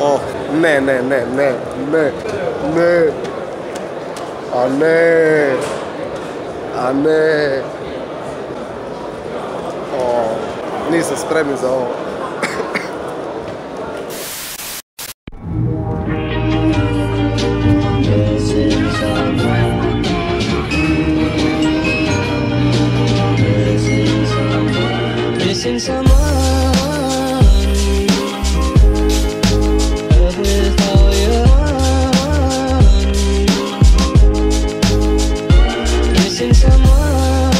Oh, ne. A ne. Oh, nisam spreman za ovo. Missing someone, love with all your heart. Missing someone,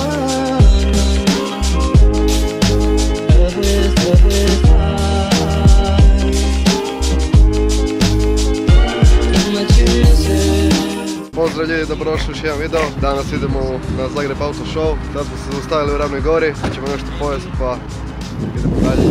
love with heart. How much you missing? Pozdrav ljudi, dobrodošli u još jedan video. Danas idemo na Zagreb Auto Show. Sad smo se zaustavili u Ravnoj Gori. Ćemo nešto pojesti pa idemo dalje.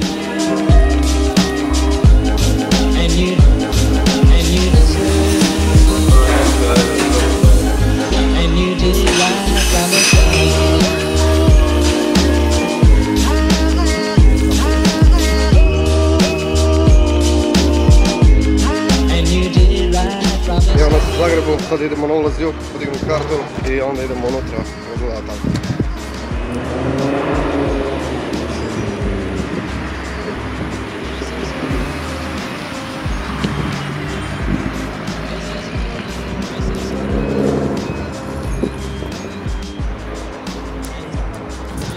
Evo nas u Zagrebu, sad idemo na ulaz jug, podignuti kartu i onda idemo unutra, izgleda tako.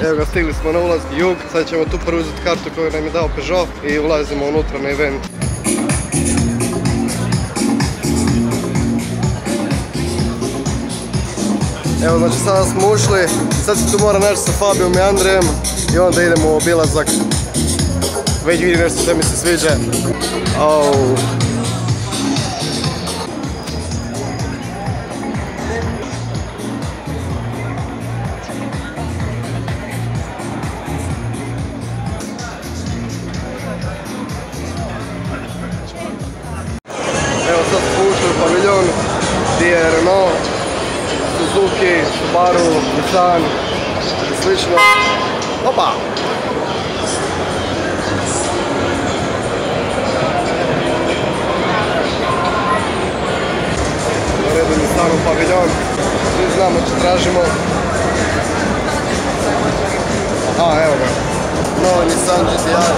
Evo ga, stigli smo na ulaz jug, sad ćemo tu prvo uzeti kartu koju nam je dao Peugeot i ulazimo unutra na event. Evo, znači sada smo ušli, sad se tu mora naći sa Fabijom i Andrejem i onda idemo u obilazak. Već vidim nešto što mi se sviđa. Evo sad smo ušli u paviljon gdje je Renault, Suzuki, Subaru, Nissan i slično. Opa! Na redu Nissan paviljon. Svi znamo što tražimo. Aha, evo ga. Novi Nissan GT-R.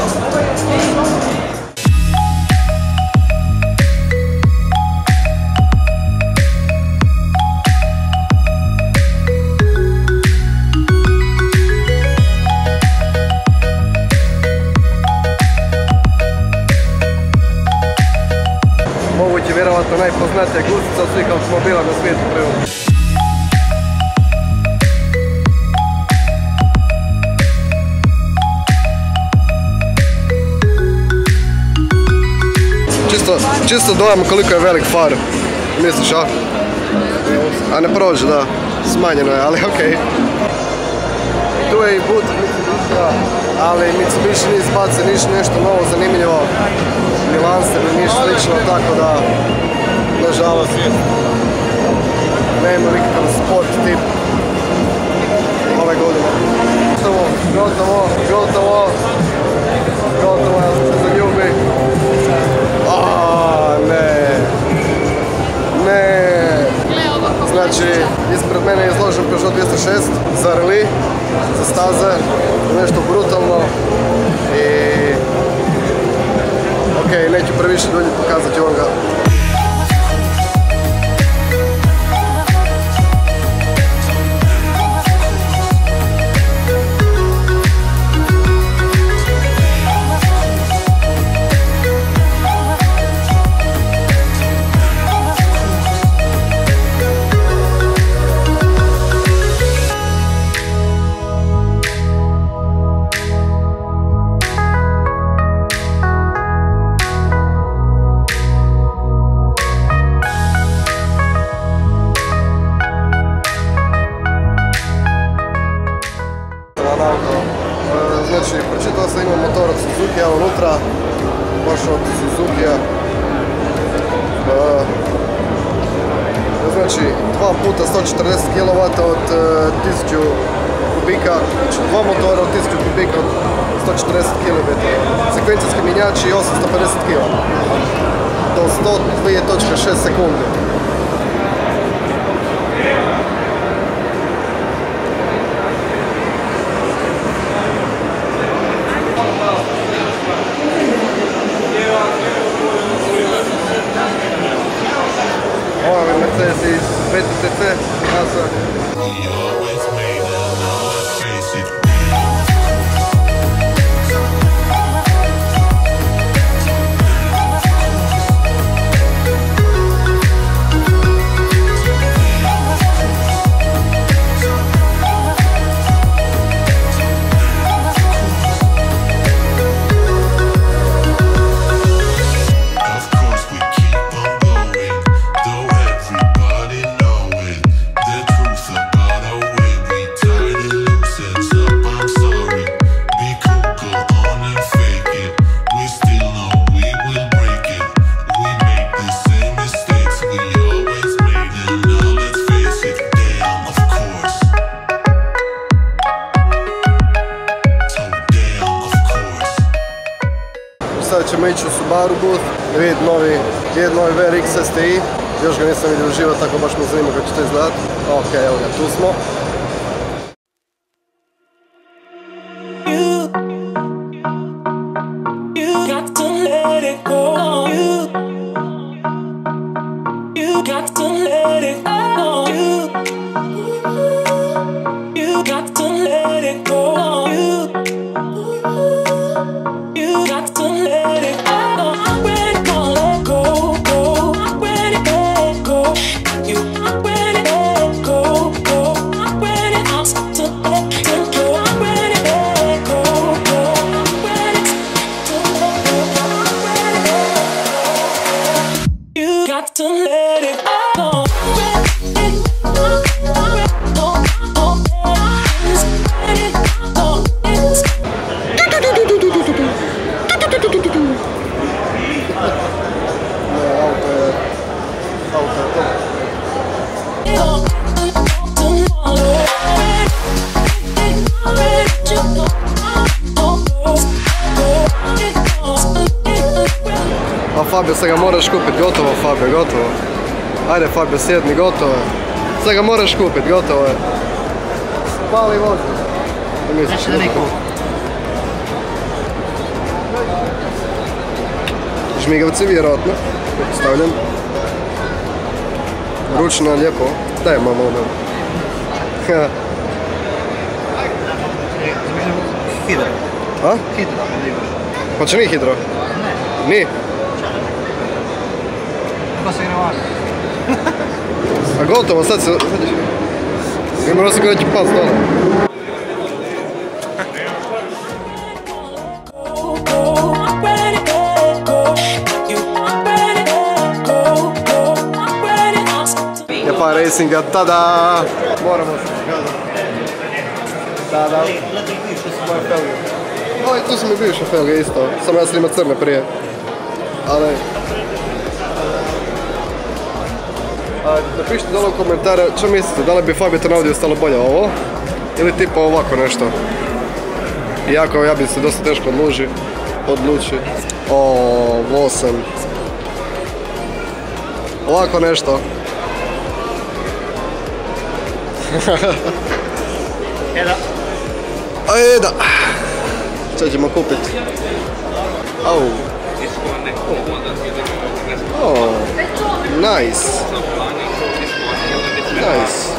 Moguće vjerovatno najpoznatija gustica od svih automobila na svijetu trenutno. Čisto dojam koliko je velik far. Misliš, a? A ne prođe, da. Smanjeno je, ali okej. Tu je i but Mitsubishija, ali Mitsubishi nije izbacio nešto novo zanimljivo. Ni Lancer, ni ništa slično, tako da, nažalost, nema nikakav sport tip ove godine. Gotovo, ja sam se zaljubi. Ne. Znači, ispred mene je izložen Peugeot 206 za rally, za staze, nešto brutalno i okej, neću previše dulje pokazati vam ga. Znači, pročitao sam, imam motor od Suzuki-a unutra, baš od Suzuki-a. Znači, 2 puta 140 kW od 1000 kubika, znači 2 motora od 1000 kubika od 140 kW. Sekvencijski mjenjač i 850 kg. 102.6 sekundi. Ovo je Mercedes iz VTCC klasa. Sada ćemo ići u Subaru booth i vidjeti novi VRX STI. Još ga nisam vidio uživo, tako baš me zanima kako će to izgledati. Ok, evo ga, tu smo. Fabio, sad ga moraš kupit, gotovo Fabio, gotovo. Ajde Fabio, sjedni, gotovo je. Sad ga moraš kupit, gotovo je. Pali vozi. Znači da niko. Žmigavci, vjerojatno. Stavljam. Ručna, lijepo. Daj mama ono. Hidro. A? Hidro. Pa će nije hidro? Ne. Nije? Pa se igra ovako. A gotovo, sad se... Ne mora se kada će pas dole. Japan Racinga, tada! Moramo se skazati. Tada. Moje felge. Oj, tu su mi bivše felge isto, samo ja sam imao crne prije. Ali... Napišite dole u komentare što mislite, da li bi Fabijeton Audi stalo bolje ovo ili tipa ovako nešto. Iako ja bi se dosta teško odluči. Ovo sam. Ovako nešto. Eda. Što ćemo kupiti? Au. Oh, nice. Nice.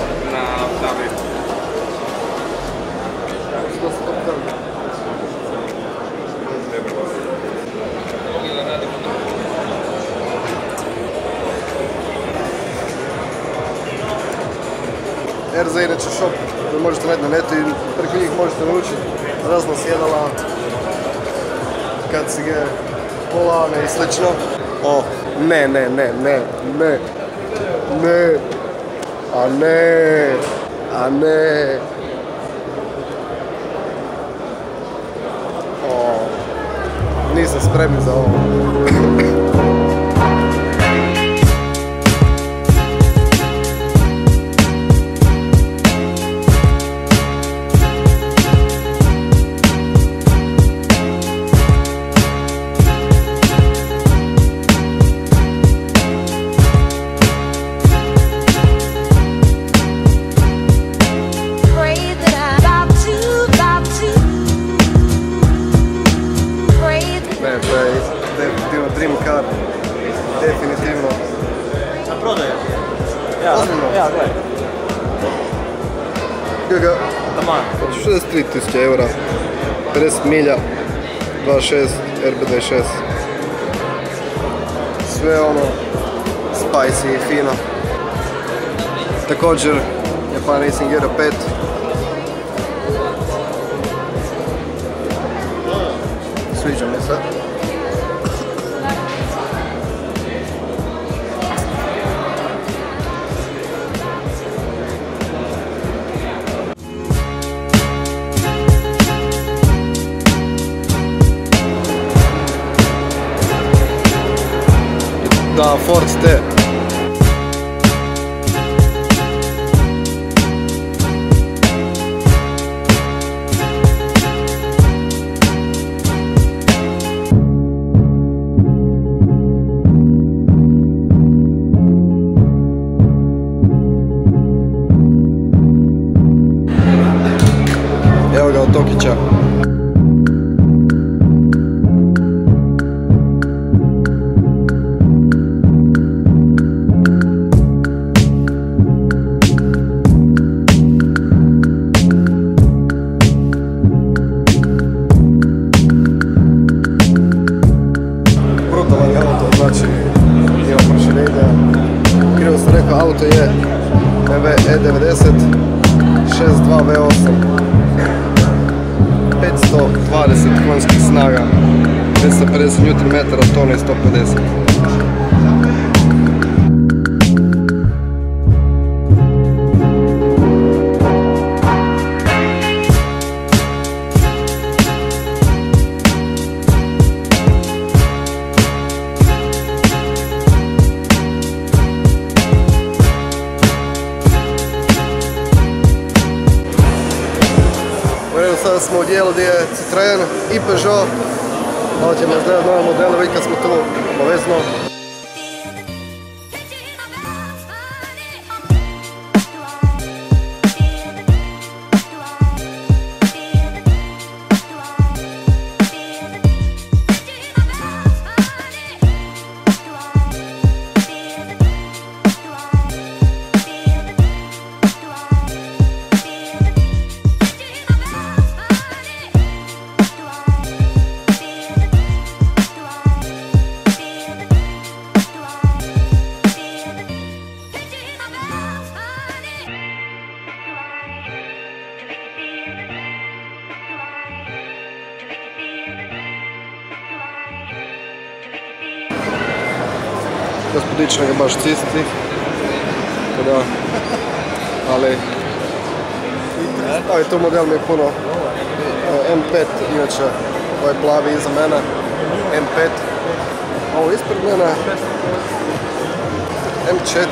Erza je inače shop koji možete naći na netu i preko njih možete naručiti razna sjedala, kacige, volane i slično. O, ne, a ne. O, nisam spremni za ovo. dream car. Definitivno. Na prodaju. Ozbiljno? Ja, gledaj. Ga, Taman. 63.000 eura, 50 milja, 2.6, RB26. Sve ono, spicy i fino. Također, Japan Racing Euro 5. Sviđa mi se. Da, Ford T. Evo ga od Tokića. Brutalan je auto, znači ima proširenja. Krivo sam rekao, auto je BMW E90 62 V8, 520 konjskih snaga, 250 Nm, tone i 150. Sada smo u dijelu gdje je Citroen i Peugeot. Malo ćemo izgledati nove modele, vidjeti kad smo tu obavezno. Gospodić ga baš cisti, da, ali tu model mi je puno. M5, inače ovaj plavi iza mene, M5, ovo ispred mene, M4.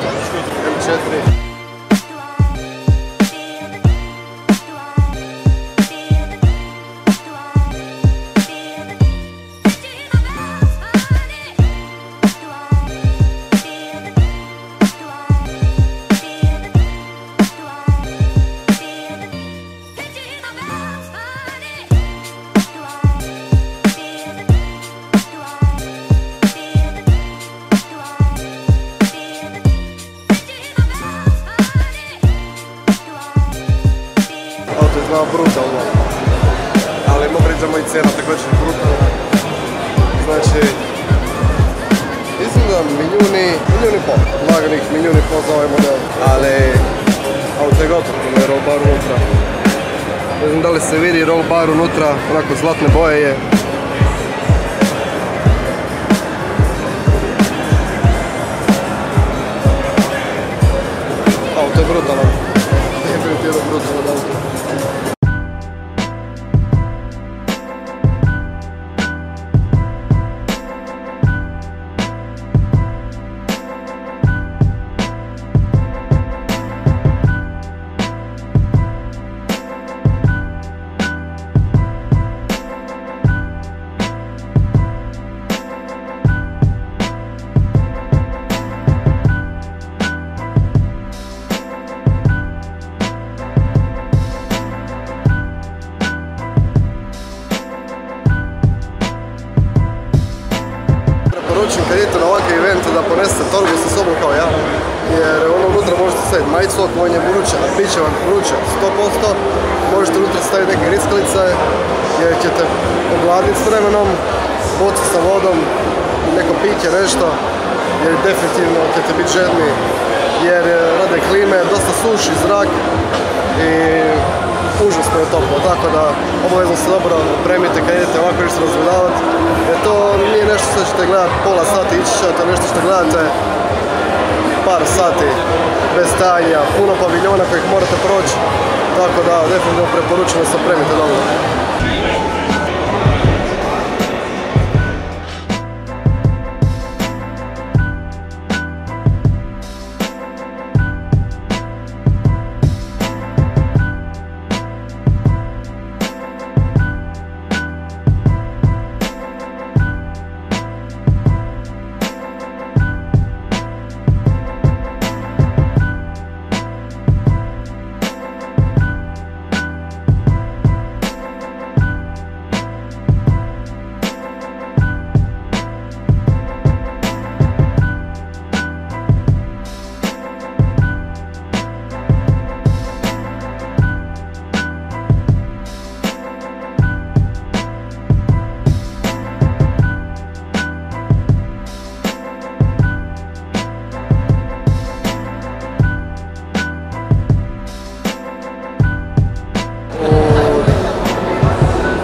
Brutalno, ali mogu reći da moja cijena također je brutalna. Znači, mislim da milijun i pol, laganih milijun i pol za ovaj model, ali auto je gotovo, ima roll bar unutra. Ne znam da li se vidi roll bar unutra, onako zlatne boje je. Auto je brutalan, definitivno brutalan auto. preporučujem kad idete na ovakve evente da ponesete torbu sa sobom kao ja, jer ono unutra možete staviti majicu ako vam je vruće, a bit će vam vruće 100%, možete unutra staviti neke grickalice jer ćete ogladiti s vremenom, bocu sa vodom, neko pitje, nešto, jer definitivno ćete biti žedni jer rade klime, dosta suši zrak i užasno je toplo, tako da obavezno se dobro opremite kad idete ovako što se razgledavati, jer to nije nešto što ćete gledati pola sata, ići ćete nešto što gledate par sati bez stajanja, puno paviljona kojih morate proći, tako da definitivno preporučujem da se opremite dobro.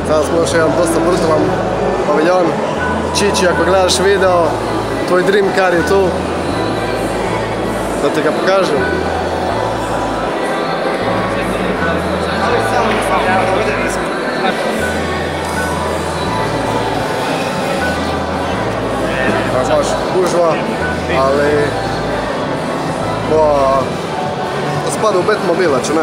Sada smo još jedan dosta brutalan paviljon. Čiči, ako gledaš video, tvoj dream car je tu. Da ti ga pokažem. Baš gužva, ali to spada u Batmobila, če ne?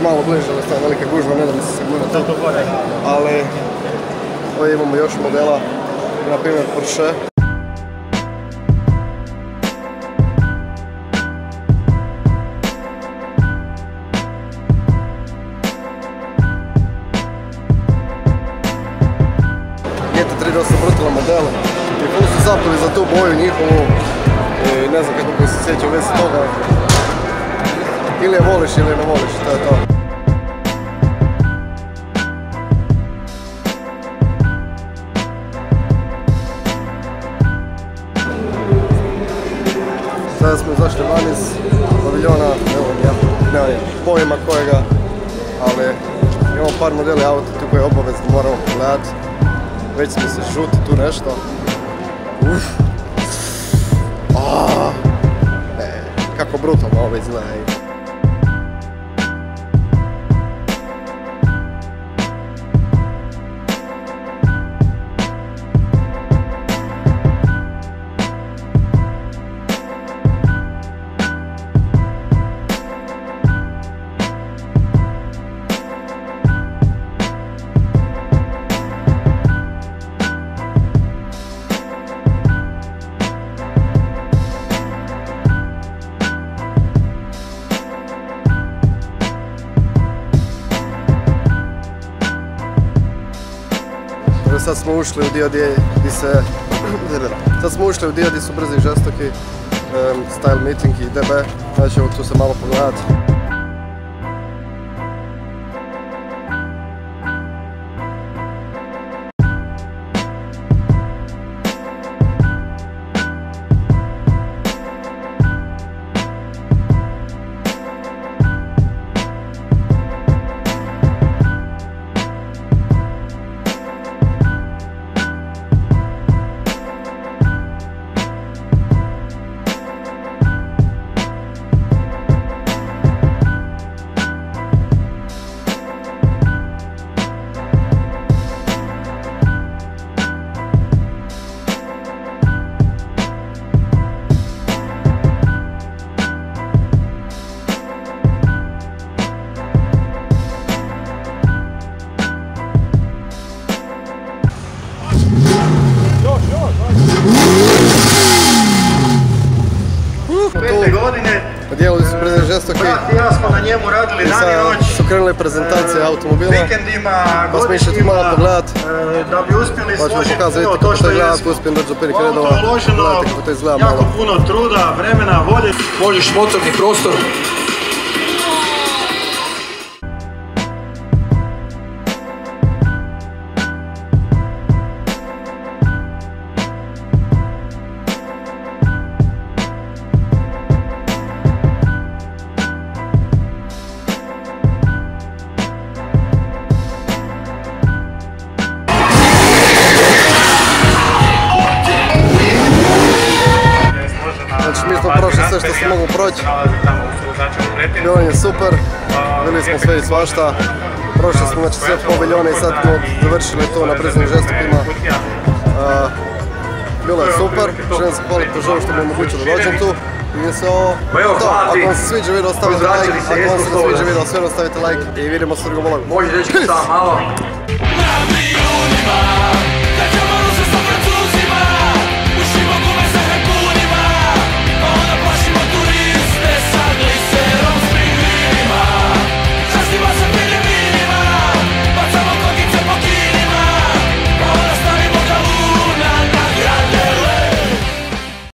Malo bliže, ali stavim velika gužva, ne da mi se gleda to. Ali ovdje imamo još modela, na primjer Porsche. GT3 dosta brutalan model i ful su zapili za tu boju njihovu i ne znam kako bi se sjećao već toga. Ili je voliš ili ne voliš, to je to. Sada smo izašli van iz paviljona, nemam pojma kojega, ali imamo par modeli auta tu koje obavezno moramo pogledati. Već smo se žuti tu nešto. Kako brutalno ovo izgleda. Sad smo ušli u dio gdje su brzi i žestoki, style meeting i DB, znači tu se malo pogledati. 5. godine. Dijelili su Brezin žestoki. Brat i ja smo na njemu radili I dan i sad noć. su krenule prezentacije automobila. Vikendima, Pa smo išli tu malo godišnjima, pogledat. da bi uspjeli Pa ćemo složiti pokazati to kako što to izgleda, jesmo. ako uspijem doći do prvih U auto redova. je uloženo Gledajte kako to izgleda jako malo. puno truda, vremena, volje. Možeš motorni prostor. Znači mi smo prošli sve što se mogu proći. Bilo je super, bili smo sve i svašta. Prošli smo znači sve paviljone i sad smo završili to na Brezin žestokima. Bilo je super, želim se hvaliti po želu što mi je omogućilo da dođem tu. I se ovo, to, ako vam se sviđa video stavite like, ako vam se ne sviđa video sve stavite like i vidimo se u drugom vlogu. Može reći sam malo. Na milijunima, da ćemo